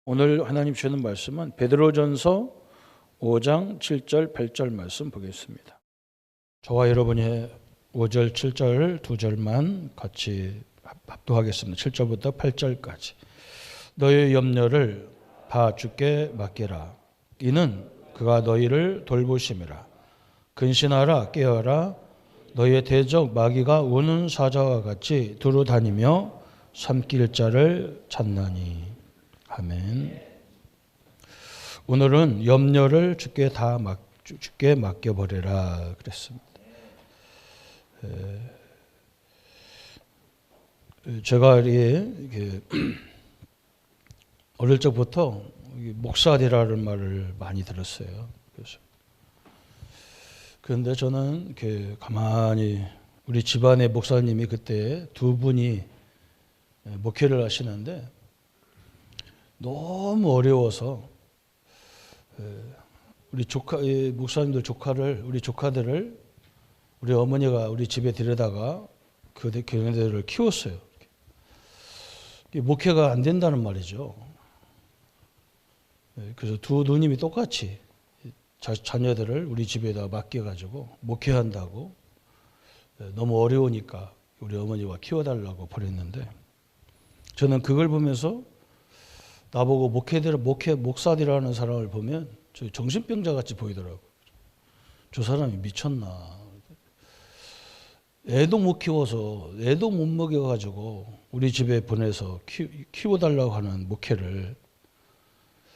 오늘 하나님 주시는 말씀은 베드로전서 5장 7절 8절 말씀 보겠습니다. 저와 여러분이 5절 7절 두 절만 같이 합독하겠습니다. 7절부터 8절까지. 너의 염려를 다 주께 맡기라. 이는 그가 너희를 돌보심이라. 근신하라 깨어라. 너희의 대적 마귀가 우는 사자와 같이 두루 다니며 삼킬 자를 찾나니. 아멘. 오늘은 염려를 주께 맡겨버리라 그랬습니다. 제가 이게 어릴 적부터 목사되라는 말을 많이 들었어요. 그런데 저는 이렇게 가만히 우리 집안의 목사님이 그때 두 분이 목회를 하시는데 너무 어려워서 우리 목사님들 우리 조카들을 우리 어머니가 우리 집에 데려다가 걔네들을 키웠어요. 목회가 안 된다는 말이죠. 그래서 두 누님이 똑같이 자녀들을 우리 집에다 맡겨가지고 목회한다고 너무 어려우니까 우리 어머니가 키워달라고 보냈는데 저는 그걸 보면서 나보고 목사들이라는 사람을 보면 저 정신병자 같이 보이더라고요. 저 사람이 미쳤나. 애도 못 키워서 애도 못 먹여가지고 우리 집에 보내서 키워달라고 하는 목회를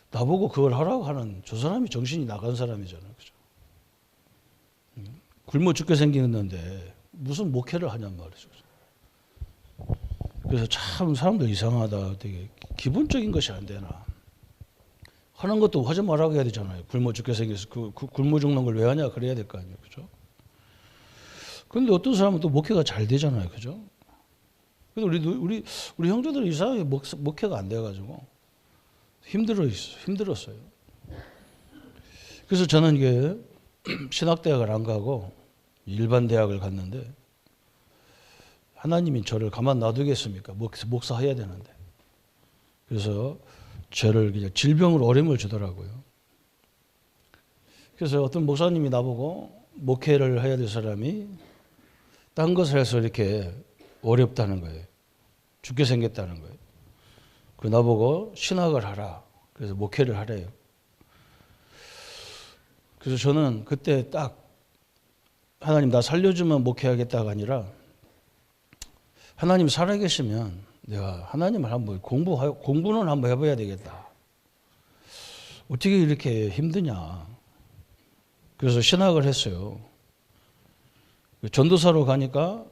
나보고 그걸 하라고 하는 저 사람이 정신이 나간 사람이잖아요. 그죠? 굶어 죽게 생겼는데 무슨 목회를 하냔 말이죠. 그래서 참 사람들 이상하다. 되게 기본적인 것이 안 되나. 하는 것도 하지 말라고 해야 되잖아요. 굶어 죽게 생겨서 그 굶어 죽는 걸 왜 하냐 그래야 될 거 아니에요. 그죠? 그런데 어떤 사람은 또 목회가 잘 되잖아요. 그죠? 그래서 우리 형제들은 이상하게 목회가 안 돼가지고 힘들었어요. 그래서 저는 이게 신학대학을 안 가고 일반 대학을 갔는데 하나님이 저를 가만 놔두겠습니까? 목사 해야 되는데. 그래서 저를 그냥 질병으로 어려움을 주더라고요. 그래서 어떤 목사님이 나보고 목회를 해야 될 사람이 딴 것을 해서 이렇게 어렵다는 거예요. 죽게 생겼다는 거예요. 그래서 나보고 신학을 하라. 그래서 목회를 하래요. 그래서 저는 그때 딱 하나님 나 살려주면 목회하겠다가 아니라 하나님 살아계시면 내가 하나님을 한번 공부는 한번 해봐야 되겠다. 어떻게 이렇게 힘드냐. 그래서 신학을 했어요. 전도사로 가니까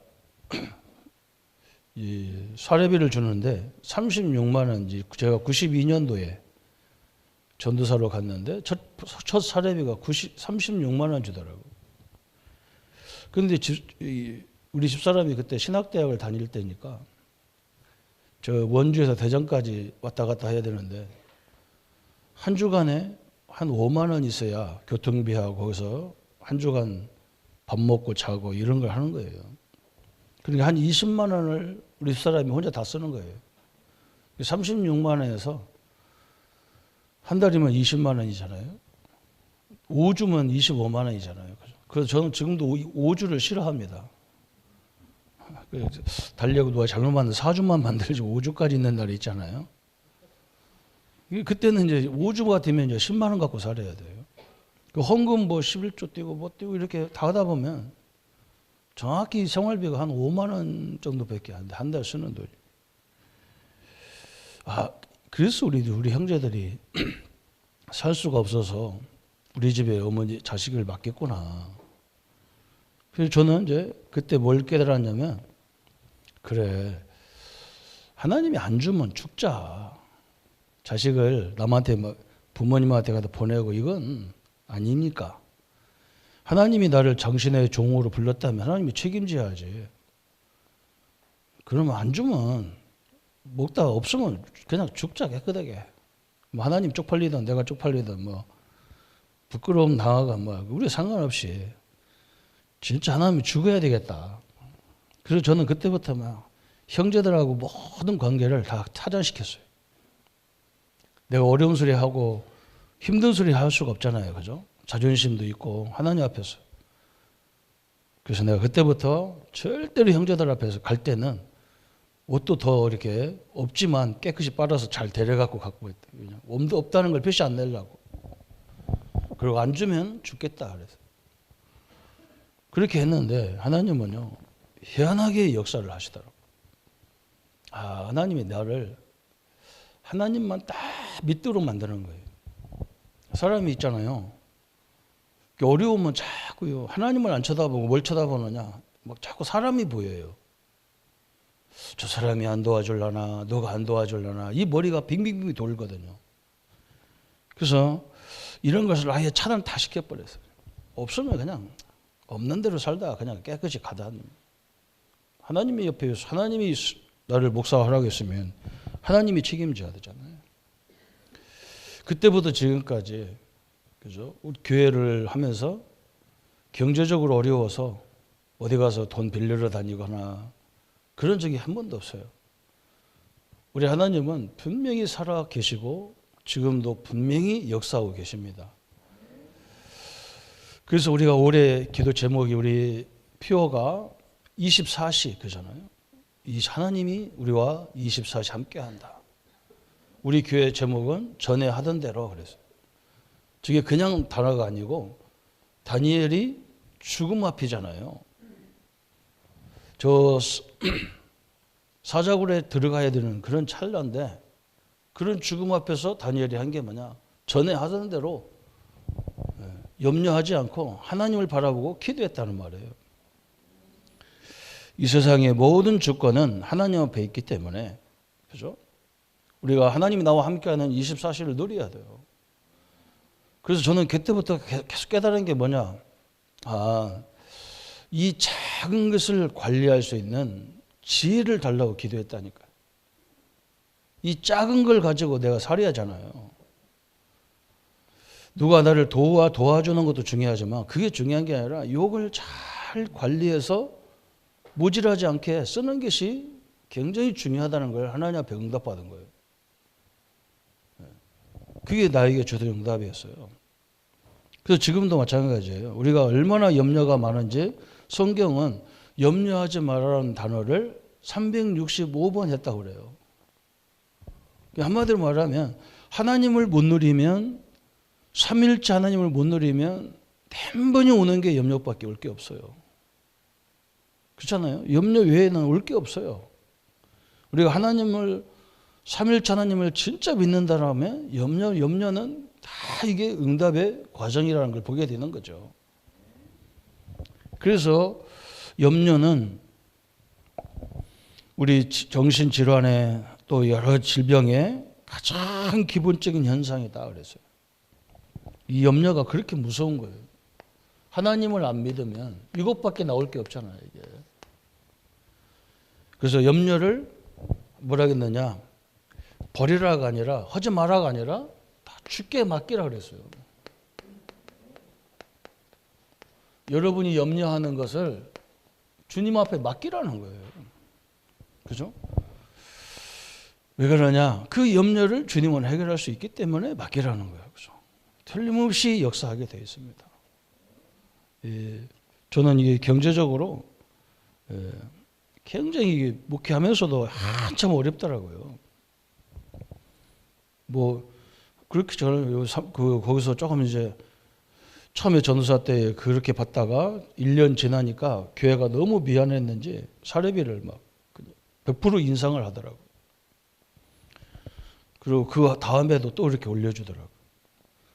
이 사례비를 주는데 36만 원, 제가 92년도에 전도사로 갔는데 첫 사례비가 36만 원 주더라고요. 그런데 우리 집사람이 그때 신학대학을 다닐 때니까 저 원주에서 대전까지 왔다 갔다 해야 되는데 한 주간에 한 5만 원 있어야 교통비하고 거기서 한 주간 밥 먹고 자고 이런 걸 하는 거예요. 그러니까 한 20만 원을 우리 집사람이 혼자 다 쓰는 거예요. 36만 원에서 한 달이면 20만 원이잖아요. 5주면 25만 원이잖아요. 그래서 저는 지금도 5주를 싫어합니다. 달려고 누가 잘못 만든 4주만 만들지 5주까지 있는 날이 있잖아요. 그때는 이제 5주가 되면 이제 10만 원 갖고 살아야 돼요. 그 헌금 뭐 11조 떼고 뭐 떼고 이렇게 다 하다 보면 정확히 생활비가 한 5만 원 정도밖에 안 돼. 한 달 쓰는 돈이. 그래서 우리 형제들이 살 수가 없어서 우리 집에 어머니 자식을 맡겼구나. 그래서 저는 이제 그때 뭘 깨달았냐면 그래 하나님이 안 주면 죽자. 자식을 남한테 부모님한테 가다 보내고 이건 아니니까. 하나님이 나를 당신의 종으로 불렀다면 하나님이 책임져야지. 그러면 안 주면 먹다가 없으면 그냥 죽자 깨끗하게. 하나님 쪽팔리든 내가 쪽팔리든 부끄러움 당하가 우리 상관없이 진짜 하나님이 죽어야 되겠다. 그래서 저는 그때부터 형제들하고 모든 관계를 다 타전시켰어요. 내가 어려운 소리 하고 힘든 소리 할 수가 없잖아요. 그죠? 자존심도 있고 하나님 앞에서. 그래서 내가 그때부터 절대로 형제들 앞에서 갈 때는 옷도 더 이렇게 없지만 깨끗이 빨아서 잘 데려갖고 갖고 있다. 그냥 몸도 없다는 걸 표시 안 내려고. 그리고 안 주면 죽겠다 그래서. 그렇게 했는데 하나님은요 희한하게 역사를 하시더라고요. 아, 하나님이 나를 하나님만 딱 믿도록 만드는 거예요. 사람이 있잖아요. 어려우면 자꾸요 하나님을 안 쳐다보고 뭘 쳐다보느냐 막 자꾸 사람이 보여요. 저 사람이 안 도와줄라나 너가 안 도와줄라나 이 머리가 빙빙빙 돌거든요. 그래서 이런 것을 아예 차단 다 시켜버렸어요. 없으면 그냥 없는 대로 살다가 그냥 깨끗이 가다. 하나님이 옆에 하나님이 나를 목사하라고 했으면 하나님이 책임져야 되잖아요. 그때부터 지금까지 그죠? 우리 교회를 하면서 경제적으로 어려워서 어디 가서 돈 빌리러 다니거나 그런 적이 한 번도 없어요. 우리 하나님은 분명히 살아 계시고 지금도 분명히 역사하고 계십니다. 그래서 우리가 올해 기도 제목이 우리 피오가 24시 그잖아요. 이 하나님이 우리와 24시 함께한다. 우리 교회 제목은 전에 하던 대로 그랬어요. 저게 그냥 단어가 아니고 다니엘이 죽음 앞이잖아요. 저 사자굴에 들어가야 되는 그런 찰나인데 그런 죽음 앞에서 다니엘이 한 게 뭐냐? 전에 하던 대로 염려하지 않고 하나님을 바라보고 기도했다는 말이에요. 이 세상의 모든 주권은 하나님 앞에 있기 때문에 그죠? 우리가 하나님이 나와 함께하는 24시를 누려야 돼요. 그래서 저는 그때부터 계속 깨달은 게 뭐냐? 아, 이 작은 것을 관리할 수 있는 지혜를 달라고 기도했다니까요. 이 작은 걸 가지고 내가 살아야잖아요. 누가 나를 도와주는 것도 중요하지만 그게 중요한 게 아니라 이걸 잘 관리해서 모질하지 않게 쓰는 것이 굉장히 중요하다는 걸 하나님 앞에 응답받은 거예요. 그게 나에게 주던 응답이었어요. 그래서 지금도 마찬가지예요. 우리가 얼마나 염려가 많은지 성경은 염려하지 말라는 단어를 365번 했다고 그래요. 한마디로 말하면 하나님을 못 누리면 삼일째 하나님을 못 누리면 한 번이 오는 게 염려밖에 올 게 없어요. 그렇잖아요. 염려 외에는 올 게 없어요. 우리가 하나님을 삼일째 하나님을 진짜 믿는다라면 염려는 다 이게 응답의 과정이라는 걸 보게 되는 거죠. 그래서 염려는 우리 정신질환에 또 여러 질병의 가장 기본적인 현상이다 그랬어요. 이 염려가 그렇게 무서운 거예요. 하나님을 안 믿으면 이것밖에 나올 게 없잖아요. 이게. 그래서 염려를 뭐라 했느냐? 버리라가 아니라 하지 마라가 아니라 다 주께 맡기라 그랬어요. 여러분이 염려하는 것을 주님 앞에 맡기라는 거예요. 그죠? 왜 그러냐? 그 염려를 주님은 해결할 수 있기 때문에 맡기라는 거예요. 그죠? 틀림없이 역사하게 되어 있습니다. 저는 이게 경제적으로 굉장히 목회하면서도 한참 어렵더라고요. 뭐 그렇게 저는 거기서 조금 이제 처음에 전도사 때 그렇게 받다가 1년 지나니까 교회가 너무 미안했는지 사례비를 막 100% 인상을 하더라고요. 그리고 그 다음에도 또 이렇게 올려주더라고요.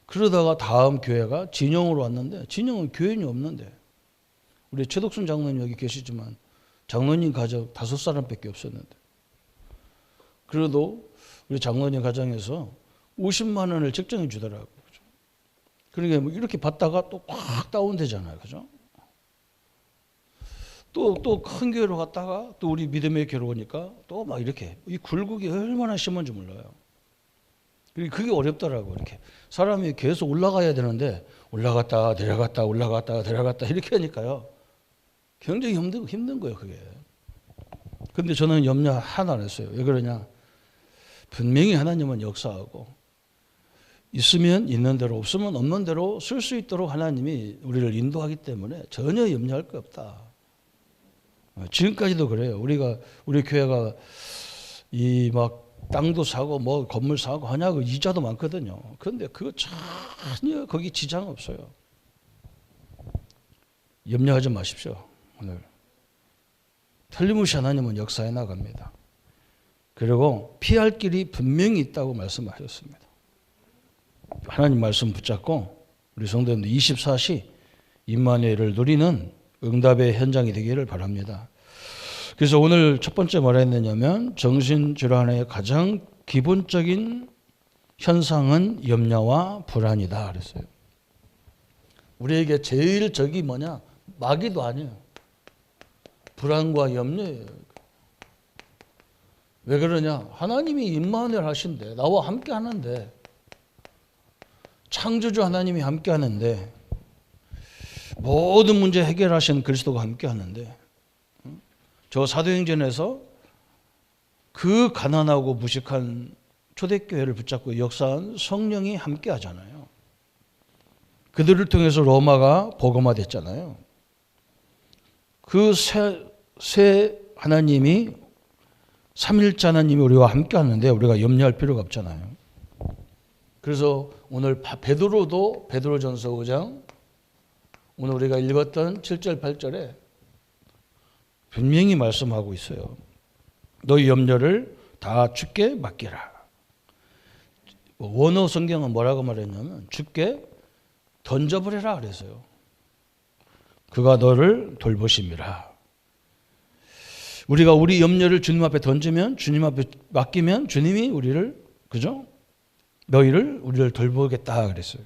그러다가 다음 교회가 진영으로 왔는데 진영은 교인이 없는데 우리 최덕순 장로님 여기 계시지만 장로님 가정 5사람밖에 없었는데 그래도 우리 장로님 가정에서 50만 원을 책정해 주더라고요. 그죠? 그러니까 뭐 이렇게 받다가 또 확 다운되잖아요. 그죠? 또 큰 교회로 갔다가 또 우리 믿음의 교회로 오니까 또 막 이렇게 이 굴곡이 얼마나 심한지 몰라요. 그게 어렵더라고. 이렇게 사람이 계속 올라가야 되는데 올라갔다 내려갔다 올라갔다 내려갔다 이렇게 하니까요. 굉장히 힘든 거예요. 그게. 근데 저는 염려 하나 안 했어요. 왜 그러냐? 분명히 하나님은 역사하고 있으면 있는 대로, 없으면 없는 대로 쓸 수 있도록 하나님이 우리를 인도하기 때문에 전혀 염려할 거 없다. 지금까지도 그래요. 우리 교회가 이 막 땅도 사고 뭐 건물 사고 하냐고 이자도 많거든요. 그런데 그거 전혀 거기 지장 없어요. 염려하지 마십시오. 오늘 틀림없이 하나님은 역사해 나갑니다. 그리고 피할 길이 분명히 있다고 말씀하셨습니다. 하나님 말씀 붙잡고 우리 성도님들 24시 임마누엘을 누리는 응답의 현장이 되기를 바랍니다. 그래서 오늘 첫 번째 뭐라 했느냐면 정신질환의 가장 기본적인 현상은 염려와 불안이다 그랬어요. 우리에게 제일 적이 뭐냐? 마귀도 아니에요. 불안과 염려예요. 왜 그러냐? 하나님이 임마누엘 하신대. 나와 함께 하는데. 창조주 하나님이 함께 하는데. 모든 문제 해결하신 그리스도가 함께 하는데. 저 사도행전에서 그 가난하고 무식한 초대교회를 붙잡고 역사한 성령이 함께 하잖아요. 그들을 통해서 로마가 복음화됐잖아요. 그 새 하나님이 삼일째 하나님이 우리와 함께 하는데 우리가 염려할 필요가 없잖아요. 그래서 오늘 베드로도 베드로전서 5장 오늘 우리가 읽었던 7절 8절에 분명히 말씀하고 있어요. 너희 염려를 다 주께 맡기라. 원어 성경은 뭐라고 말했냐면 주께 던져버려라 그랬어요. 그가 너를 돌보심이라. 우리가 우리 염려를 주님 앞에 던지면 주님 앞에 맡기면 주님이 우리를 그죠? 우리를 돌보겠다 그랬어요.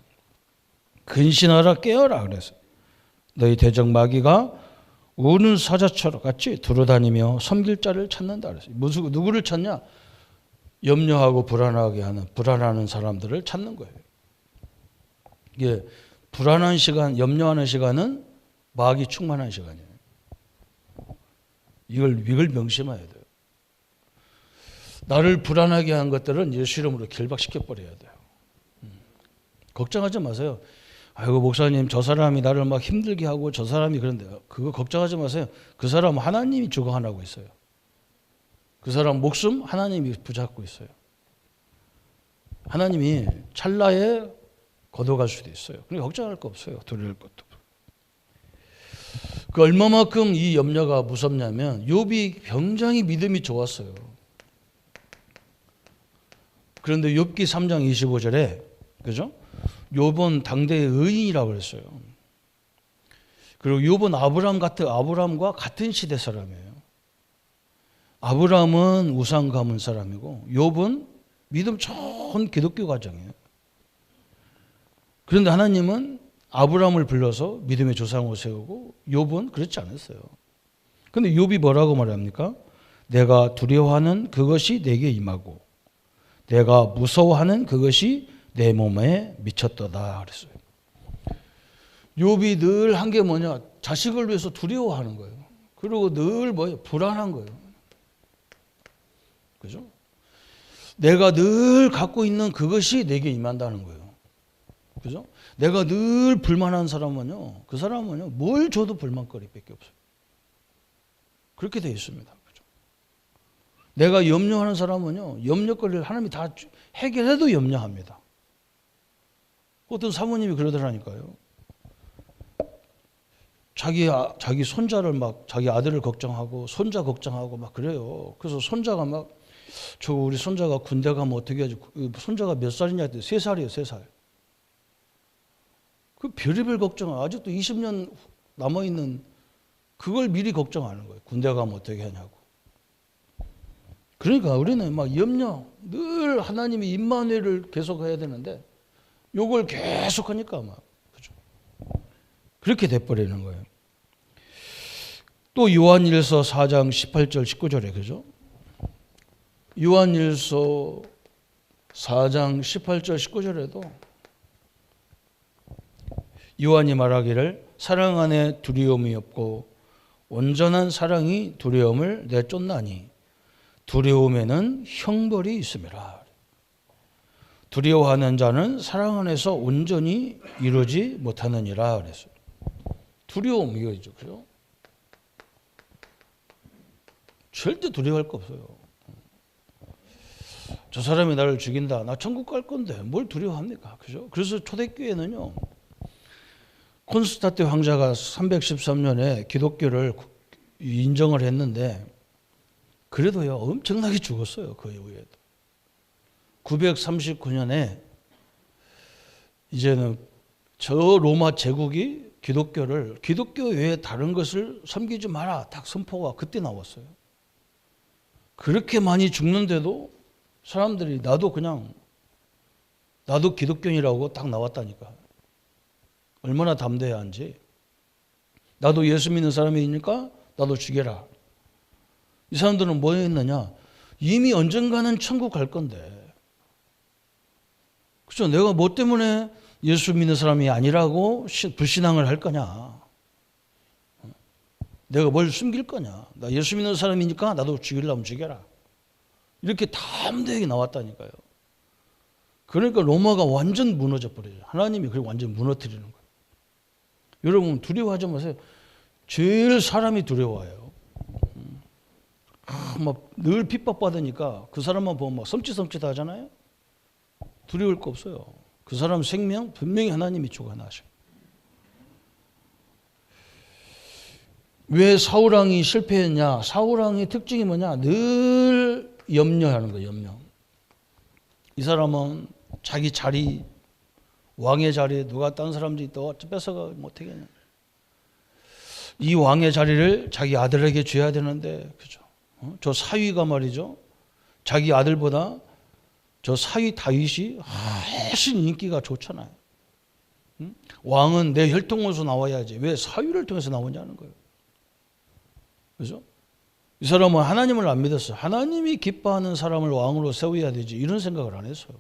근신하라 깨어라 그랬어요. 너희 대적 마귀가 우는 사자처럼 같이 두루다니며 섬길 자를 찾는다 그랬어요. 누구를 찾냐? 염려하고 불안하는 사람들을 찾는 거예요. 이게 불안한 시간, 염려하는 시간은 마귀 충만한 시간이에요. 이걸 명심해야 돼요. 나를 불안하게 한 것들은 예수 이름으로 결박시켜 버려야 돼요. 걱정하지 마세요. 아이고 목사님 저 사람이 나를 막 힘들게 하고 저 사람이 그런데 그거 걱정하지 마세요. 그 사람 하나님이 주관하고 있어요. 그 사람 목숨 하나님이 붙잡고 있어요. 하나님이 찰나에 걷어갈 수도 있어요. 그러니까 걱정할 거 없어요. 두려울 것도. 그 얼마만큼 이 염려가 무섭냐면 욥이 굉장히 믿음이 좋았어요. 그런데 욥기 3장 25절에 그죠? 욥은 당대의 의인이라고 그랬어요. 그리고 욥은 아브라함과 같은 시대 사람이에요. 아브라함은 우상 가문 사람이고 욥은 믿음 좋은 기독교 가정이에요. 그런데 하나님은 아브라함을 불러서 믿음의 조상으로 세우고 욥은 그렇지 않았어요. 그런데 욥이 뭐라고 말합니까? 내가 두려워하는 그것이 내게 임하고 내가 무서워하는 그것이 내 몸에 미쳤도다 그랬어요. 욥이 늘 한 게 뭐냐? 자식을 위해서 두려워하는 거예요. 그리고 늘 뭐예요? 불안한 거예요. 그죠? 내가 늘 갖고 있는 그것이 내게 임한다는 거예요. 그죠? 내가 늘 불만한 사람은요, 그 사람은요, 뭘 줘도 불만거리밖에 없어요. 그렇게 되어 있습니다. 그죠? 내가 염려하는 사람은요, 염려거리를 하나님이 다 해결해도 염려합니다. 어떤 사모님이 그러더라니까요. 자기 손자를 막 자기 아들을 걱정하고 손자 걱정하고 막 그래요. 그래서 손자가 막 우리 손자가 군대 가면 어떻게 하지? 손자가 몇 살이냐 했더니 3살이에요, 3살. 그 별의별 걱정, 아직도 20년 남아있는 그걸 미리 걱정하는 거예요. 군대 가면 어떻게 하냐고. 그러니까 우리는 막 염려, 늘 하나님이 임마누엘을 계속 해야 되는데 요걸 계속 하니까 막 그죠? 그렇게 돼버리는 거예요. 또 요한일서 4장 18절 19절에 그죠? 요한일서 4장 18절 19절에도 요한이 말하기를 사랑 안에 두려움이 없고 온전한 사랑이 두려움을 내쫓나니 두려움에는 형벌이 있음이라. 두려워하는 자는 사랑 안에서 온전히 이루지 못하느니라 그랬어요. 두려움 이거죠. 그죠? 절대 두려워할 거 없어요. 저 사람이 나를 죽인다. 나 천국 갈 건데 뭘 두려워합니까? 그죠? 그래서 초대교회는요. 콘스탄틴 황제가 313년에 기독교를 인정을 했는데 그래도요. 엄청나게 죽었어요. 그 이후에도. 939년에 이제는 저 로마 제국이 기독교를 기독교 외에 다른 것을 섬기지 마라. 딱 선포가 그때 나왔어요. 그렇게 많이 죽는데도 사람들이 나도 기독교인이라고 딱 나왔다니까. 얼마나 담대해야 한지. 나도 예수 믿는 사람이니까 나도 죽여라. 이 사람들은 뭐 했느냐? 이미 언젠가는 천국 갈 건데. 그렇죠? 내가 뭐 때문에 예수 믿는 사람이 아니라고 불신앙을 할 거냐? 내가 뭘 숨길 거냐? 나 예수 믿는 사람이니까 나도 죽이려면 죽여라. 이렇게 담대하게 나왔다니까요. 그러니까 로마가 완전 무너져 버려요. 하나님이 그걸 완전 무너뜨리는 거예요. 여러분 두려워하지 마세요. 제일 사람이 두려워해요. 막 늘 핍박받으니까 그 사람만 보면 막 섬찟섬찟 하잖아요. 두려울 거 없어요. 그 사람 생명 분명히 하나님이 주관하셔. 왜 사울왕이 실패했냐? 사울왕의 특징이 뭐냐? 늘 염려하는 거예요. 염려. 이 사람은 자기 자리, 왕의 자리에 누가 딴 사람들이 또 뺏어가 못하겠냐? 이 왕의 자리를 자기 아들에게 줘야 되는데, 그죠? 저 사위가 말이죠. 자기 아들보다 저 사위 다윗이 훨씬 인기가 좋잖아요. 왕은 내 혈통에서 나와야지. 왜 사위를 통해서 나오냐는 거예요. 그죠? 이 사람은 하나님을 안 믿었어요. 하나님이 기뻐하는 사람을 왕으로 세워야 되지. 이런 생각을 안 했어요.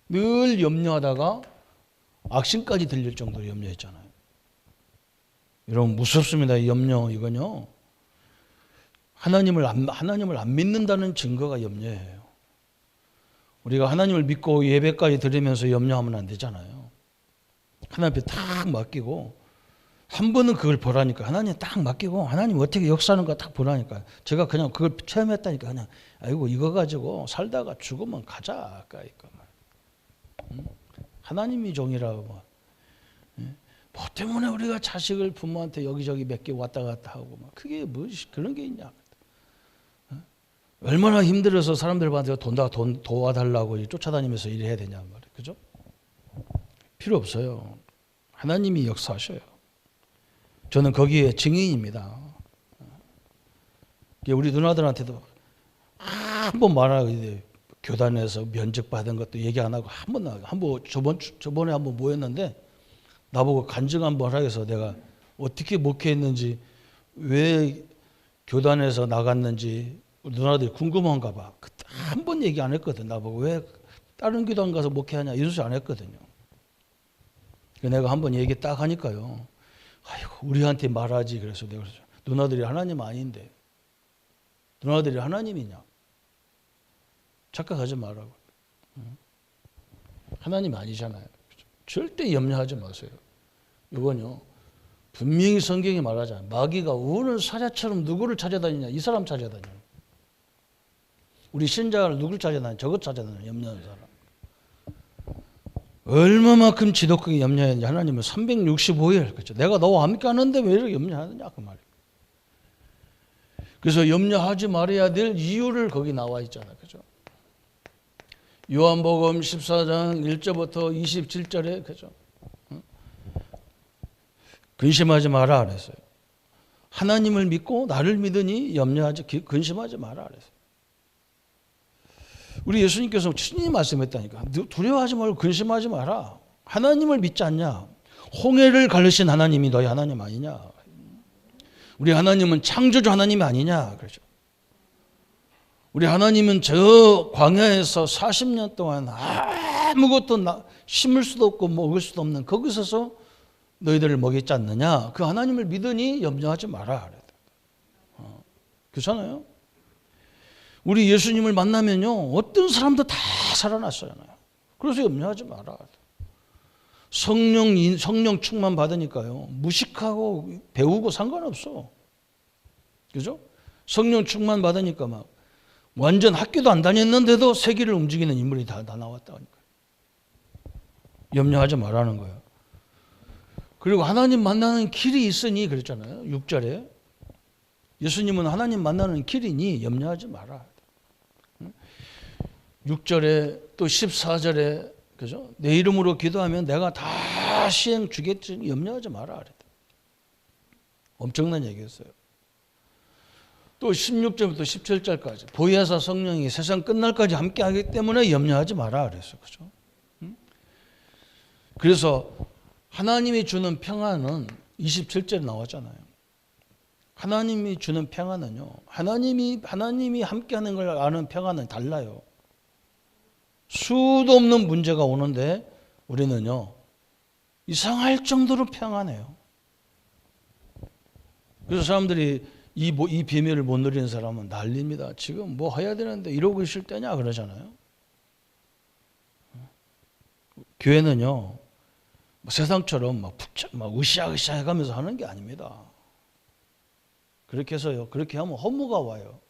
늘 염려하다가 악신까지 들릴 정도로 염려했잖아요. 여러분 무섭습니다. 이 염려 이건요. 하나님을 안 믿는다는 증거가 염려예요. 우리가 하나님을 믿고 예배까지 드리면서 염려하면 안 되잖아요. 하나님 앞에 딱 맡기고 한 번은 그걸 보라니까. 하나님 딱 맡기고 하나님 어떻게 역사하는가 딱 보라니까. 제가 그냥 그걸 체험했다니까. 그냥 아이고 이거 가지고 살다가 죽으면 가자. 그러니까 하나님이 종이라고 뭐 때문에 우리가 자식을 부모한테 여기저기 몇 개 왔다 갔다 하고 막 그게 뭐 그런 게 있냐. 얼마나 힘들어서 사람들한테 돈 도와달라고 쫓아다니면서 일해야 되냐 말이에요. 그죠? 필요 없어요. 하나님이 역사하셔요. 저는 거기에 증인입니다. 우리 누나들한테도 한 번 말하고 교단에서 면접받은 것도 얘기 안 하고 한번 저번에 한번 모였는데 나보고 간증 한번 하라 해서 내가 어떻게 목회했는지 왜 교단에서 나갔는지 누나들이 궁금한가 봐. 그때 한 번 얘기 안 했거든. 나보고 왜 다른 교단 가서 목회하냐 이런 소리 안 했거든요. 내가 한번 얘기 딱 하니까요. 아이고 우리한테 말하지. 그래서 내가 그랬죠. 누나들이 하나님 아닌데 누나들이 하나님이냐. 착각하지 말라고. 하나님 아니잖아요. 절대 염려하지 마세요. 이건요. 분명히 성경이 말하잖아요. 마귀가 우는 사자처럼 누구를 찾아다니냐. 이 사람 찾아다녀요. 우리 신자를 누구를 찾아다니냐. 저것 찾아다녀요. 염려하는 사람. 얼마만큼 지독하게 염려했는지 하나님은 365일 그렇죠. 내가 너와 함께 하는데 왜 이렇게 염려하느냐 그 말이에요. 그래서 염려하지 말아야 될 이유를 거기 나와 있잖아요. 그죠? 요한복음 14장 1절부터 27절에 그죠? 근심하지 마라 그랬어요. 하나님을 믿고 나를 믿으니 염려하지 근심하지 마라 그랬어요. 우리 예수님께서 친히 말씀했다니까. 두려워하지 말고 근심하지 마라. 하나님을 믿지 않냐? 홍해를 가르신 하나님이 너희 하나님 아니냐? 우리 하나님은 창조주 하나님이 아니냐? 그러죠. 우리 하나님은 저 광야에서 40년 동안 아무것도 심을 수도 없고 먹을 수도 없는 거기서서 너희들을 먹였지 않느냐? 그 하나님을 믿으니 염려하지 마라. 그렇잖아요. 우리 예수님을 만나면요, 어떤 사람도 다 살아났잖아요. 그래서 염려하지 마라. 성령 충만 받으니까요, 무식하고 배우고 상관없어. 그죠? 성령 충만 받으니까 막 완전 학교도 안 다녔는데도 세계를 움직이는 인물이 다 나왔다니까. 염려하지 말라는 거예요. 그리고 하나님 만나는 길이 있으니 그랬잖아요. 6절에 예수님은 하나님 만나는 길이니 염려하지 마라. 6절에 또 14절에 그죠? 내 이름으로 기도하면 내가 다 시행 주겠지, 염려하지 마라 그랬다. 엄청난 얘기였어요. 또 16절부터 17절까지 보혜사 성령이 세상 끝날까지 함께하기 때문에 염려하지 마라 그랬어요. 그죠? 그래서 하나님이 주는 평안은 27절에 나왔잖아요. 하나님이 주는 평안은요, 하나님이 함께하는 걸 아는 평안은 달라요. 수도 없는 문제가 오는데 우리는요, 이상할 정도로 평안해요. 그래서 사람들이 이 비밀을 못 누리는 사람은 난립니다. 지금 뭐 해야 되는데 이러고 있을 때냐 그러잖아요. 교회는요, 세상처럼 막 으쌰으쌰 해가면서 하는 게 아닙니다. 그렇게 해서요, 그렇게 하면 허무가 와요.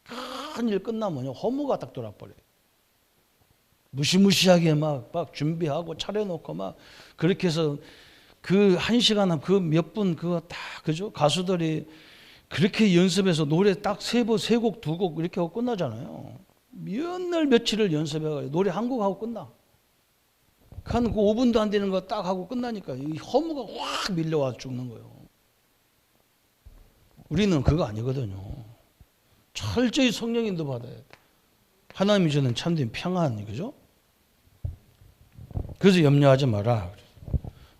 큰 일 끝나면요, 허무가 딱 돌아버려요. 무시무시하게 막 준비하고 차려놓고 막 그렇게 해서 그 한 시간, 그 몇 분 그거 딱, 그죠? 가수들이 그렇게 연습해서 노래 딱 세 곡, 두 곡 이렇게 하고 끝나잖아요. 몇 날 며칠을 연습해가지고 노래 한 곡 하고 끝나. 한 5분도 안 되는 거 딱 하고 끝나니까 이 허무가 확 밀려와 죽는 거예요. 우리는 그거 아니거든요. 철저히 성령 인도 받아야 돼. 하나님이 주는 참된 평안, 그죠? 그래서 염려하지 마라.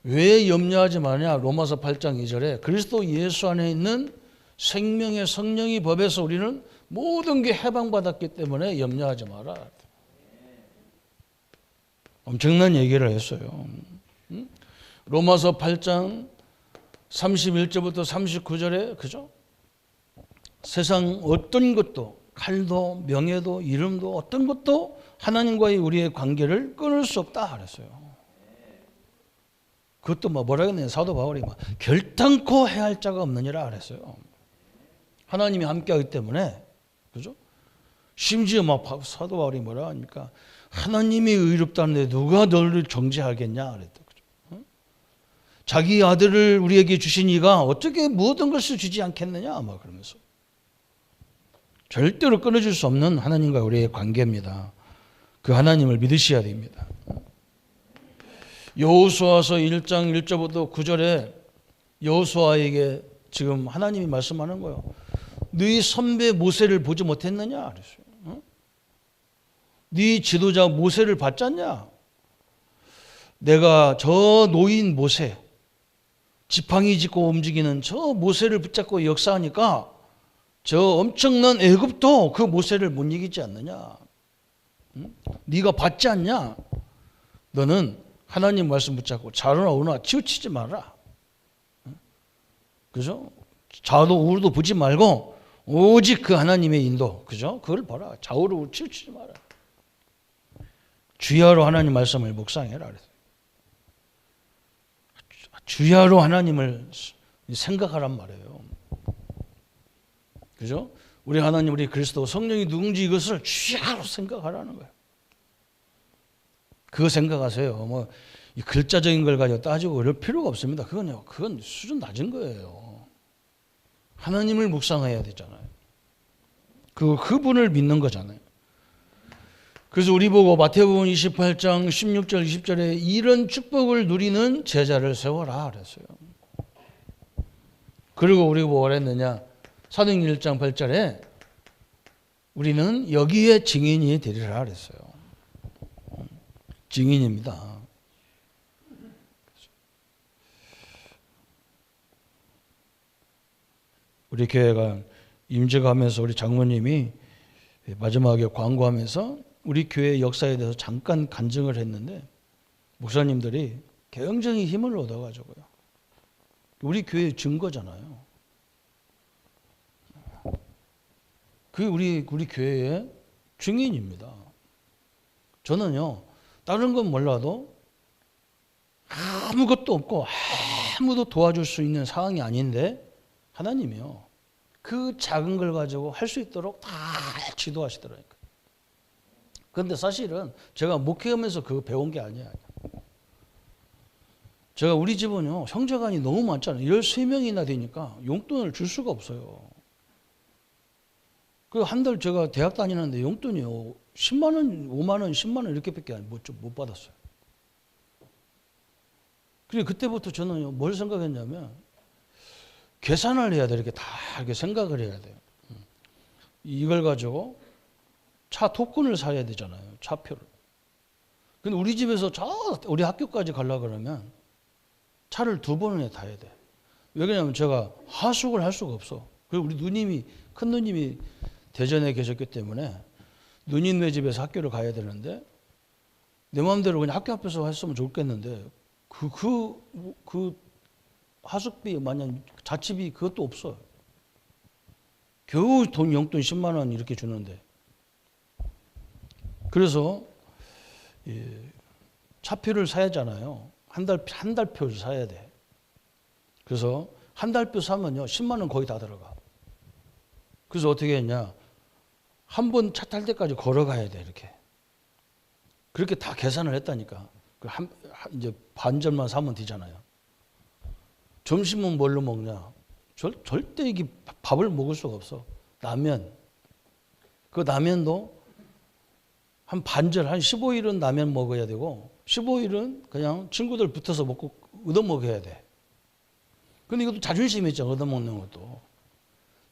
왜 염려하지 마냐? 로마서 8장 2절에 그리스도 예수 안에 있는 생명의 성령이 법에서 우리는 모든 게 해방받았기 때문에 염려하지 마라. 엄청난 얘기를 했어요. 로마서 8장 31절부터 39절에 그죠? 세상 어떤 것도, 칼도 명예도 이름도 어떤 것도 하나님과의 우리의 관계를 끊을 수 없다 그랬어요. 그것도 뭐라 그랬냐? 사도 바울이 결단코 해할 자가 없느니라 그랬어요. 하나님이 함께하기 때문에, 그죠? 심지어 사도 바울이 뭐라 하니까 하나님이 의롭다는데 누가 너를 정죄하겠냐 그랬다. 그죠? 자기 아들을 우리에게 주신 이가 어떻게 모든 것을 주지 않겠느냐 그러면서. 절대로 끊어질 수 없는 하나님과 우리의 관계입니다. 그 하나님을 믿으셔야 됩니다. 여호수아서 1장 1절부터 9절에 여호수아에게 지금 하나님이 말씀하는 거예요. 너희 선배 모세를 보지 못했느냐 그랬어요. 네 지도자 모세를 봤지 않냐? 내가 저 노인 모세, 지팡이 짚고 움직이는 저 모세를 붙잡고 역사하니까 저 엄청난 애굽도 그 모세를 못 이기지 않느냐? 네가 봤지 않냐? 너는 하나님 말씀 붙잡고 좌로나 우로나 치우치지 마라. 그죠? 좌도 우로도 보지 말고 오직 그 하나님의 인도, 그죠? 그걸 봐라. 좌우로 치우치지 마라. 주야로 하나님 말씀을 묵상해라 그랬어요. 주야로 하나님을 생각하란 말이에요. 그죠? 우리 하나님, 우리 그리스도 성령이 누군지 이것을 주야로 생각하라는 거예요. 그거 생각하세요. 이 글자적인 걸 가지고 따지고 그럴 필요가 없습니다. 그건 수준 낮은 거예요. 하나님을 묵상해야 되잖아요. 그분을 믿는 거잖아요. 그래서 우리 보고 마태복음 28장 16절 20절에 이런 축복을 누리는 제자를 세워라 그랬어요. 그리고 우리 뭐라 했느냐? 사도행전 1장 8절에 우리는 여기에 증인이 되리라 그랬어요. 증인입니다. 우리 교회가 임직하면서 우리 장모님이 마지막에 광고하면서 우리 교회 역사에 대해서 잠깐 간증을 했는데 목사님들이 굉장히 힘을 얻어가지고요. 우리 교회의 증거잖아요. 그게 우리 교회의 증인입니다. 저는요, 다른 건 몰라도 아무것도 없고 아무도 도와줄 수 있는 상황이 아닌데 하나님이요, 그 작은 걸 가지고 할 수 있도록 다 지도하시더라고요. 그런데 사실은 제가 목회하면서 그거 배운 게 아니에요. 제가 우리 집은요, 형제간이 너무 많잖아요. 13명이나 되니까 용돈을 줄 수가 없어요. 그 한 달 제가 대학 다니는데 용돈이요, 10만 원, 5만 원, 10만 원 이렇게밖에 못 받았어요. 그리고 그때부터 저는 뭘 생각했냐면, 계산을 해야 돼. 이렇게 다 이렇게 생각을 해야 돼요. 이걸 가지고 차 토큰을 사야 되잖아요. 차표를. 근데 우리 집에서 우리 학교까지 가려고 그러면 차를 2번을 타야 돼. 왜 그러냐면 제가 하숙을 할 수가 없어. 그리고 우리 누님이, 큰 누님이 대전에 계셨기 때문에 누님네 집에서 학교를 가야 되는데, 내 마음대로 그냥 학교 앞에서 했으면 좋겠는데 그 하숙비, 만약 자취비 그것도 없어요. 겨우 돈 용돈 10만 원 이렇게 주는데. 그래서 차표를 사야 하잖아요. 한 달표를 사야 돼. 그래서 한 달표 사면요, 10만 원 거의 다 들어가. 그래서 어떻게 했냐, 한 번 차 탈 때까지 걸어가야 돼. 이렇게. 그렇게 다 계산을 했다니까. 이제 반절만 사면 되잖아요. 점심은 뭘로 먹냐? 절대 이게 밥을 먹을 수가 없어. 라면. 그 라면도 한 반절, 한 15일은 라면 먹어야 되고 15일은 그냥 친구들 붙어서 먹고 얻어먹어야 돼. 근데 이것도 자존심이 있죠, 얻어먹는 것도.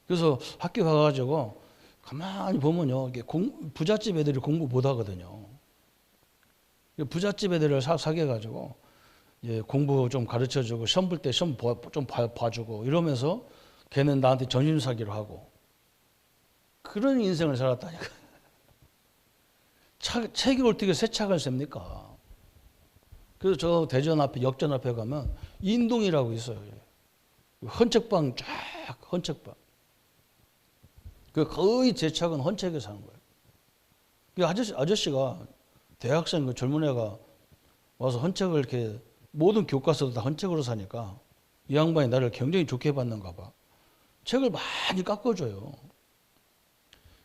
그래서 학교 가가지고 가만히 보면요, 이게 부잣집 애들이 공부 못 하거든요. 부잣집 애들을 사귀어가지고 공부 좀 가르쳐주고, 시험 볼 때 시험 좀 봐주고 이러면서 걔는 나한테 전심 사기로 하고, 그런 인생을 살았다니까. 책이 어떻게 새 책을 셉니까? 그래서 저 대전 앞에, 역전 앞에 가면 인동이라고 있어요. 헌책방 쫙, 헌책방. 거의 제 책은 헌책에서 사는 거예요. 그 아저씨가, 대학생 그 젊은 애가 와서 헌책을 이렇게 모든 교과서도 다 헌책으로 사니까 이 양반이 나를 굉장히 좋게 봤는가 봐. 책을 많이 깎아줘요.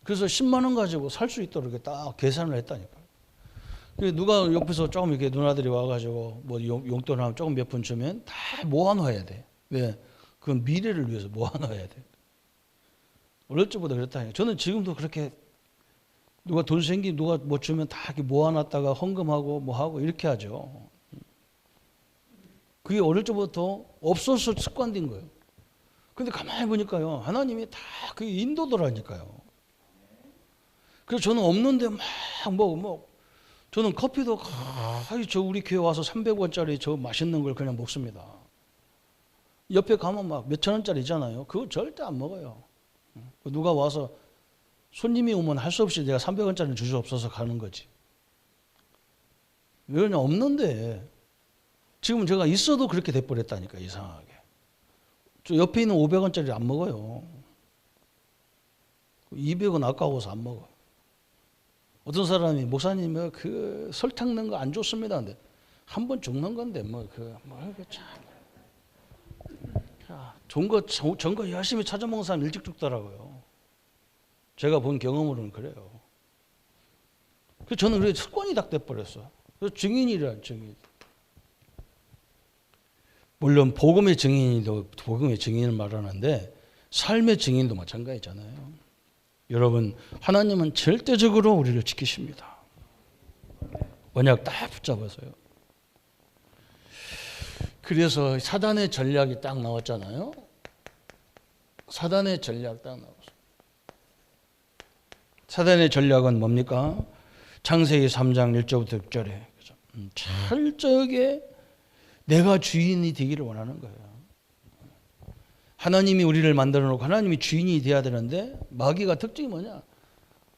그래서 10만 원 가지고 살 수 있도록 이렇게 딱 계산을 했다니까. 누가 옆에서 조금 이렇게 누나들이 와가지고 뭐 용돈 하면 조금 몇 푼 주면 다 모아놔야 돼. 왜? 그건 미래를 위해서 모아놔야 돼. 어릴 적부터 그랬다니까. 저는 지금도 그렇게 누가 돈 생기면 누가 뭐 주면 다 이렇게 모아놨다가 헌금하고 뭐 하고 이렇게 하죠. 그게 어릴 적부터 없어서 습관된 거예요. 근데 가만히 보니까요, 하나님이 다 그 인도더라니까요. 그래서 저는 없는데 저는 커피도 저 우리 교회 와서 300원짜리 저 맛있는 걸 그냥 먹습니다. 옆에 가면 막 몇천 원짜리잖아요. 그거 절대 안 먹어요. 누가 와서 손님이 오면 할 수 없이 내가 300원짜리는 줄 수 없어서 가는 거지. 왜 그러냐, 없는데. 지금 제가 있어도 그렇게 돼버렸다니까, 이상하게. 저 옆에 있는 500원짜리 안 먹어요. 200원 아까워서 안 먹어요. 어떤 사람이, 목사님, 그 설탕 넣은 거 안 좋습니다. 근데 한 번 죽는 건데, 이렇게 참. 좋은 거 열심히 찾아먹는 사람 일찍 죽더라고요. 제가 본 경험으로는 그래요. 그래서 저는 그게 습관이 딱 돼버렸어. 그래서 증인이란 증인. 물론 복음의 증인을 말하는데 삶의 증인도 마찬가지잖아요. 여러분, 하나님은 절대적으로 우리를 지키십니다. 언약 딱 붙잡아서요. 그래서 사단의 전략이 딱 나왔잖아요. 사단의 전략 딱 나왔어요. 사단의 전략은 뭡니까? 창세기 3장 1절부터 6절에 철저하게 내가 주인이 되기를 원하는 거예요. 하나님이 우리를 만들어 놓고 하나님이 주인이 돼야 되는데, 마귀가 특징이 뭐냐?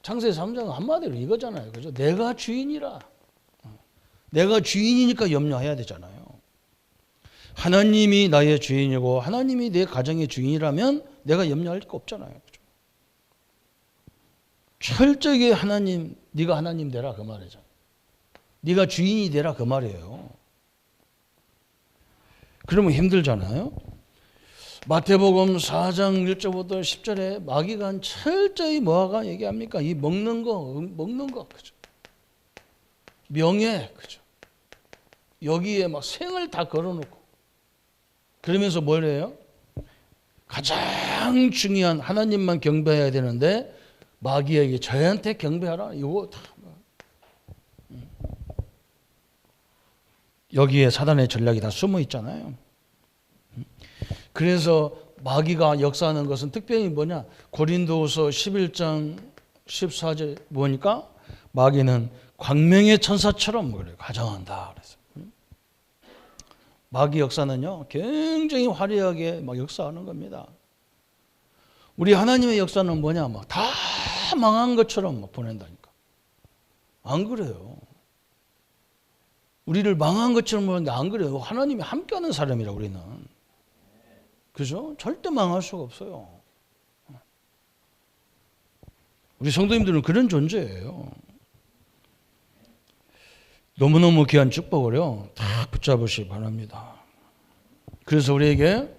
창세기 3장은 한마디로 이거잖아요. 그죠? 내가 주인이라. 내가 주인이니까 염려해야 되잖아요. 하나님이 나의 주인이고 하나님이 내 가정의 주인이라면 내가 염려할 거 없잖아요. 그죠? 철저하게 하나님, 네가 하나님 되라 그 말이죠. 네가 주인이 되라 그 말이에요. 그러면 힘들잖아요. 마태복음 4장 1절부터 10절에 마귀가 철저히 뭐가 얘기합니까? 이 먹는 거, 그죠? 명예, 그죠? 여기에 막 생을 다 걸어놓고 그러면서 뭘 해요? 가장 중요한 하나님만 경배해야 되는데 마귀에게 저한테 경배하라. 이거 다 여기에 사단의 전략이 다 숨어 있잖아요. 그래서 마귀가 역사하는 것은 특별히 뭐냐? 고린도후서 11장 14절 보니까 마귀는 광명의 천사처럼 가장한다 그랬어요. 마귀 역사는요 굉장히 화려하게 막 역사하는 겁니다. 우리 하나님의 역사는 뭐냐? 막 다 망한 것처럼 막 보낸다니까. 안 그래요. 우리를 망한 것처럼 보는데 안 그래요. 하나님이 함께하는 사람이라 우리는. 그죠? 절대 망할 수가 없어요. 우리 성도님들은 그런 존재예요. 너무너무 귀한 축복을요 다 붙잡으시기 바랍니다. 그래서 우리에게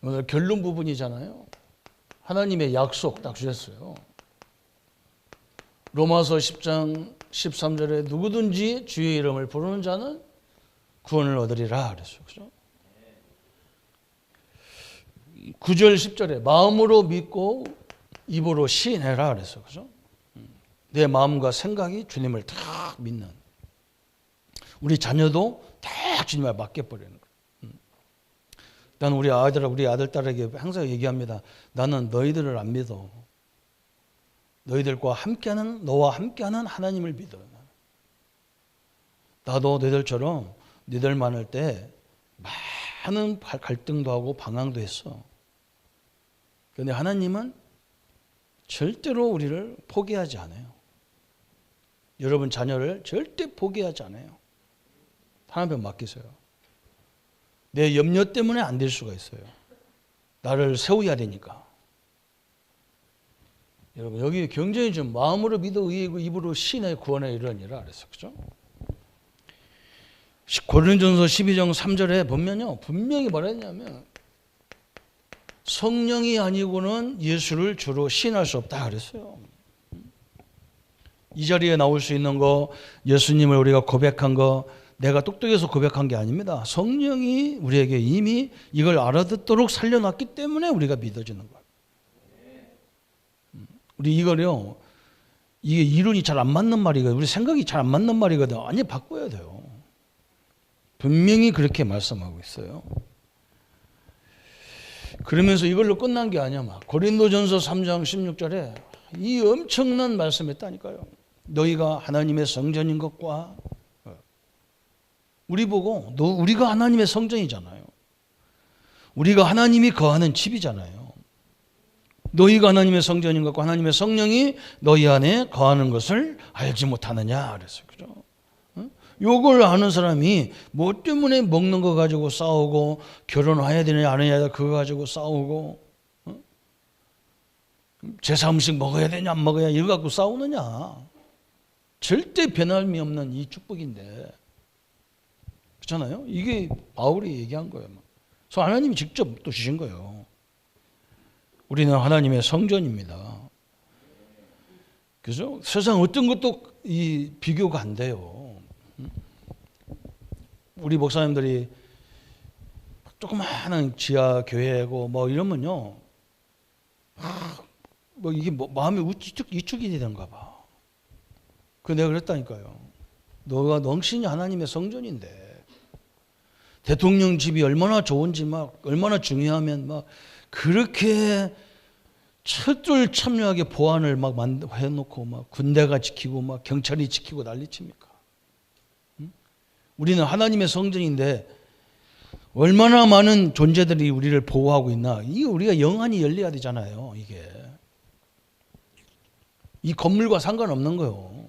오늘 결론 부분이잖아요. 하나님의 약속 딱 주셨어요. 로마서 10장 13절에 누구든지 주의 이름을 부르는 자는 구원을 얻으리라 그랬어요. 그죠? 9절 10절에 마음으로 믿고 입으로 시인해라 그랬어요. 그죠? 내 마음과 생각이 주님을 딱 믿는. 우리 자녀도 딱 주님에 맡겨버리는 거예요. 나는 우리 아들, 딸에게 항상 얘기합니다. 나는 너희들을 안 믿어. 너희들과 함께하는, 너와 함께하는 하나님을 믿어. 나도 너희들처럼 너희들 많을 때 많은 갈등도 하고 방황도 했어. 그런데 하나님은 절대로 우리를 포기하지 않아요. 여러분 자녀를 절대 포기하지 않아요. 하나님 앞에 맡기세요. 내 염려 때문에 안 될 수가 있어요. 나를 세워야 되니까. 여러분 여기 굉장히 좀 마음으로 믿어 의이고 입으로 신의 구원에 이르니라 그랬어요. 그죠? 고린도전서 12장 3절에 보면요. 분명히 뭐라 했냐면 성령이 아니고는 예수를 주로 시인할 수 없다 그랬어요. 이 자리에 나올 수 있는 거, 예수님을 우리가 고백한 거, 내가 똑똑해서 고백한 게 아닙니다. 성령이 우리에게 이미 이걸 알아듣도록 살려놨기 때문에 우리가 믿어지는 거예요. 우리 이거요, 이게 이론이 잘 안 맞는 말이거든요. 우리 생각이 잘 안 맞는 말이거든요. 완전히 바꿔야 돼요. 분명히 그렇게 말씀하고 있어요. 그러면서 이걸로 끝난 게 아니야. 막 고린도전서 3장 16절에 이 엄청난 말씀했다니까요. 너희가 하나님의 성전인 것과 우리 보고 우리가 하나님의 성전이잖아요. 우리가 하나님이 거하는 집이잖아요. 너희가 하나님의 성전인 것과 하나님의 성령이 너희 안에 거하는 것을 알지 못하느냐 그랬어요. 그죠? 요걸 아는 사람이 뭐 때문에 먹는 거 가지고 싸우고 결혼해야 되느냐 안 해야 되느냐 그거 가지고 싸우고 제사 음식 먹어야 되냐 안 먹어야 이거 갖고 싸우느냐. 절대 변함이 없는 이 축복인데 그렇잖아요. 이게 바울이 얘기한 거예요. 그래서 하나님이 직접 또 주신 거예요. 우리는 하나님의 성전입니다. 그죠? 세상 어떤 것도 이 비교가 안 돼요. 우리 목사님들이 조그마한 지하 교회고 뭐 이러면요, 뭐 이게 뭐 마음이 위축이 되는가 봐. 그 내가 그랬다니까요. 너가 넉신이 하나님의 성전인데 대통령 집이 얼마나 좋은지 막 얼마나 중요하면 막 그렇게 철두철미하게 보안을 막 해놓고 막 군대가 지키고 막 경찰이 지키고 난리칩니까? 우리는 하나님의 성전인데 얼마나 많은 존재들이 우리를 보호하고 있나? 이게 우리가 영안이 열려야 되잖아요. 이게 이 건물과 상관없는 거예요.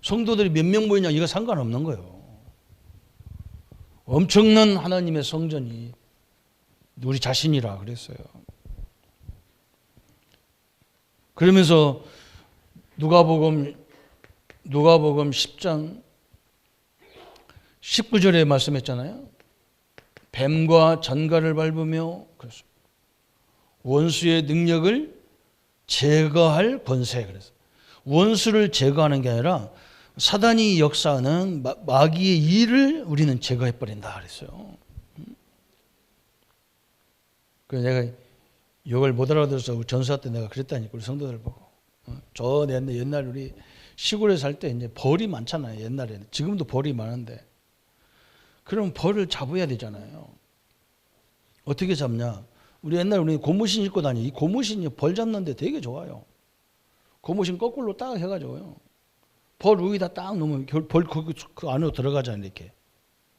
성도들이 몇 명 모이냐 이거 상관없는 거예요. 엄청난 하나님의 성전이 우리 자신이라 그랬어요. 그러면서 누가복음 10장 19절에 말씀했잖아요. 뱀과 전갈을 밟으며 원수의 능력을 제거할 권세. 그래서 원수를 제거하는 게 아니라 사단이 역사하는 마귀의 일을 우리는 제거해 버린다 그랬어요. 그래서 내가 이걸 못 알아들어서 전사 때 내가 그랬다니까 우리 성도들 보고. 저 옛날 우리 시골에 살 때 이제 벌이 많잖아요. 옛날에는. 지금도 벌이 많은데. 그럼 벌을 잡아야 되잖아요. 어떻게 잡냐? 우리 고무신 입고 다니. 이 고무신이 벌 잡는데 되게 좋아요. 고무신 거꾸로 딱 해가지고요. 벌 위에다 딱 놓으면 벌 그 안으로 들어가잖아요. 이렇게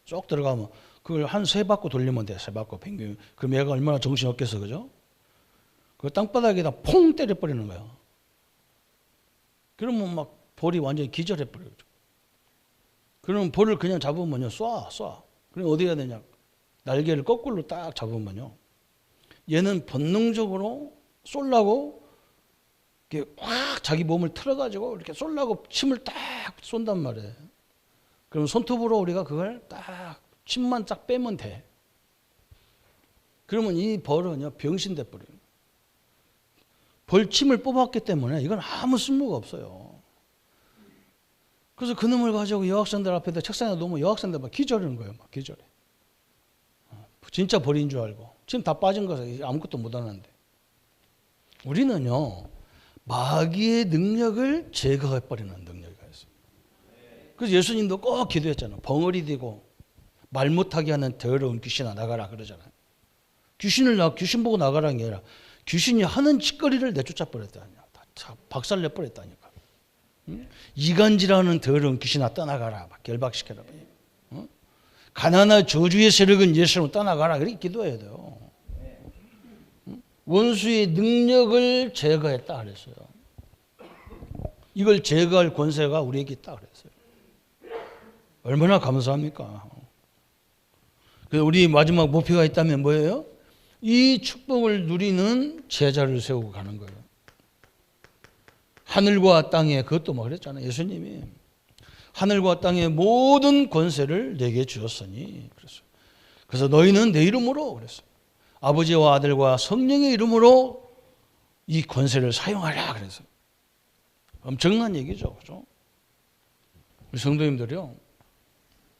쏙 들어가면 그걸 한 3바퀴 돌리면 돼. 3바퀴 빙빙. 그럼 얘가 얼마나 정신 없겠어, 그죠? 그 땅바닥에다 퐁 때려버리는 거야. 그러면 막 벌이 완전히 기절해버려요. 그러면 벌을 그냥 잡으면요, 쏴. 그럼 어디 해야 되냐? 날개를 거꾸로 딱 잡으면요, 얘는 본능적으로 쏠라고 이렇게 확 자기 몸을 틀어가지고 이렇게 쏠라고 침을 딱 쏜단 말이에요. 그럼 손톱으로 우리가 그걸 딱 침만 딱 빼면 돼. 그러면 이 벌은요, 병신돼 버려요. 벌침을 뽑았기 때문에 이건 아무 쓸모가 없어요. 그래서 그 놈을 가지고 여학생들 앞에다 책상에 놓으면 여학생들 막 기절하는 거예요. 막 기절해. 진짜 벌인 줄 알고. 지금 다 빠진 거서 아무것도 못 하는데. 우리는요, 마귀의 능력을 제거해버리는 능력이 있어요. 그래서 예수님도 꼭 기도했잖아요. 벙어리 되고 말 못하게 하는 더러운 귀신아 나가라 그러잖아요. 귀신 보고 나가라는 게 아니라 귀신이 하는 짓거리를 내쫓아 버렸다니까. 다 박살 내 버렸다니까. 이간질하는 더러운 귀신아 떠나가라. 막 결박시켜라. 가난한 저주의 세력은 예수로 떠나가라. 그렇게 기도해야 돼요. 원수의 능력을 제거했다 그랬어요. 이걸 제거할 권세가 우리에게 있다 그랬어요. 얼마나 감사합니까? 그래서 우리 마지막 목표가 있다면 뭐예요? 이 축복을 누리는 제자를 세우고 가는 거예요. 하늘과 땅에, 그것도 뭐 그랬잖아요. 예수님이 하늘과 땅의 모든 권세를 내게 주었으니 그랬어요. 그래서 너희는 내 이름으로 그랬어요. 아버지와 아들과 성령의 이름으로 이 권세를 사용하라 그랬어요. 엄청난 얘기죠. 그죠? 우리 성도님들이요,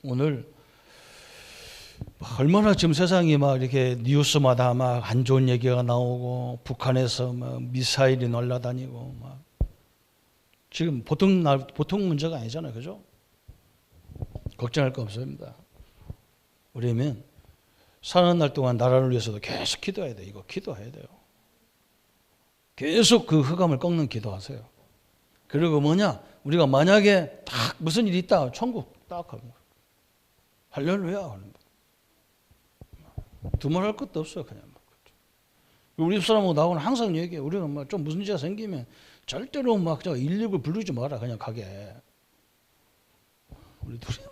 오늘 얼마나 지금 세상이 막 이렇게 뉴스마다 막 안 좋은 얘기가 나오고 북한에서 막 미사일이 날아다니고 막 지금 보통 문제가 아니잖아요. 그죠? 걱정할 거 없습니다. 우리는 사는 날 동안 나라를 위해서도 계속 기도해야 돼요. 이거 기도해야 돼요. 계속 그 흑암을 꺾는 기도하세요. 그리고 뭐냐? 우리가 만약에 딱 무슨 일이 있다. 천국 딱 하는 거예요. 할렐루야. 두말할 것도 없어요. 그냥. 우리 집사람하고 나하고는 항상 얘기해요. 우리가 막 좀 무슨 문제가 생기면 절대로 막 119 부르지 마라. 그냥 가게. 우리 둘이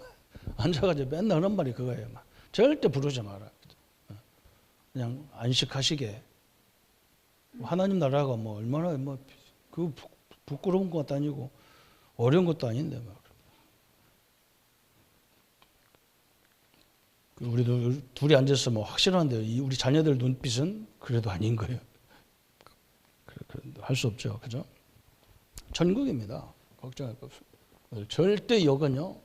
앉아가지고 맨날 하는 말이 그거예요. 막. 절대 부르지 마라. 그냥 안식하시게. 하나님 나라가 뭐 얼마나 그 부끄러운 것도 아니고 어려운 것도 아닌데 막. 우리도 둘이 앉아서 뭐 확실한데 우리 자녀들 눈빛은 그래도 아닌 거예요. 할 수 없죠. 그죠? 천국입니다. 걱정할 거 없어요. 절대 여건요.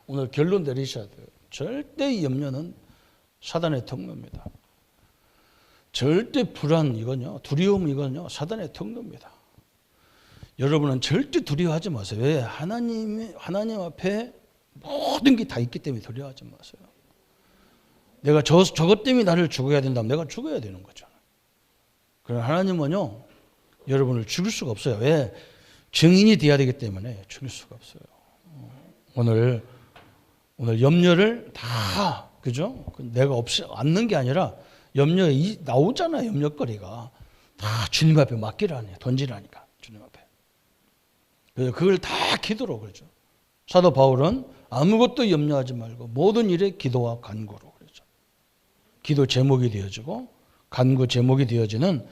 오늘 결론 내리셔야 돼요. 절대 염려는 사단의 통로입니다. 절대 불안 이건요. 두려움 이건요. 사단의 통로입니다. 여러분은 절대 두려워하지 마세요. 왜? 하나님 앞에 모든 게 다 있기 때문에 두려워하지 마세요. 내가 저것 때문에 나를 죽어야 된다면 내가 죽어야 되는 거잖아요. 그러나 하나님은요, 여러분을 죽일 수가 없어요. 왜? 증인이 돼야 되기 때문에 죽일 수가 없어요. 오늘 염려를 다, 그죠? 내가 않는 게 아니라 염려에 나오잖아요. 염려거리가. 다 주님 앞에 맡기라니, 던지라니까. 주님 앞에. 그래서 그걸 다 기도로 그러죠. 사도 바울은 아무것도 염려하지 말고 모든 일에 기도와 간구로. 기도 제목이 되어지고 간구 제목이 되어지는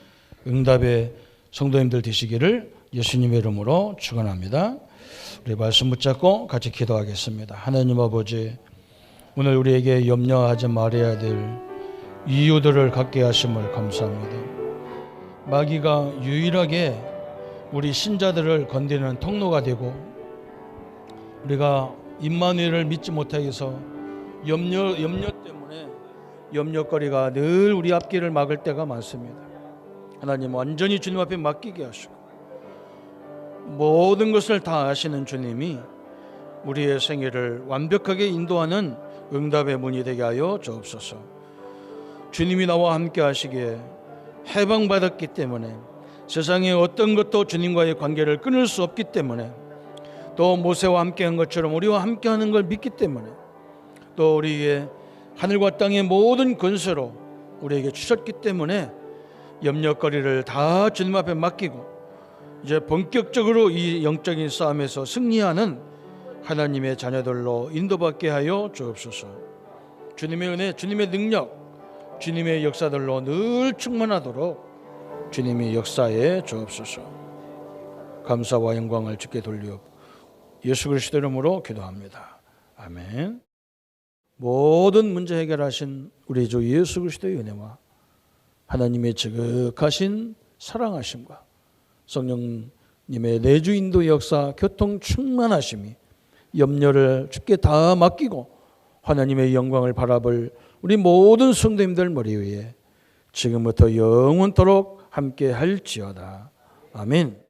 응답의 성도님들 되시기를 예수님의 이름으로 축원합니다. 우리 말씀 붙잡고 같이 기도하겠습니다. 하나님 아버지, 오늘 우리에게 염려하지 말아야 될 이유들을 갖게 하심을 감사합니다. 마귀가 유일하게 우리 신자들을 건드리는 통로가 되고, 우리가 임마누엘을 믿지 못하게 해서 염려 때문에 염려거리가 늘 우리 앞길을 막을 때가 많습니다. 하나님, 완전히 주님 앞에 맡기게 하시고 모든 것을 다 아시는 주님이 우리의 생애를 완벽하게 인도하는 응답의 문이 되게 하여 주옵소서. 주님이 나와 함께 하시기에 해방받았기 때문에, 세상에 어떤 것도 주님과의 관계를 끊을 수 없기 때문에, 또 모세와 함께한 것처럼 우리와 함께하는 걸 믿기 때문에, 또 우리의 하늘과 땅의 모든 권세로 우리에게 주셨기 때문에 염려거리를 다 주님 앞에 맡기고 이제 본격적으로 이 영적인 싸움에서 승리하는 하나님의 자녀들로 인도받게 하여 주옵소서. 주님의 은혜, 주님의 능력, 주님의 역사들로 늘 충만하도록 주님이 역사에 주옵소서. 감사와 영광을 주께 돌리옵 예수 그리스도 이름으로 기도합니다. 아멘. 모든 문제 해결하신 우리 주 예수 그리스도의 은혜와 하나님의 지극하신 사랑하심과 성령님의 내주 인도 역사, 교통 충만하심이 염려를 주께 다 맡기고 하나님의 영광을 바라볼 우리 모든 성도님들 머리 위에 지금부터 영원토록 함께 할지어다. 아멘.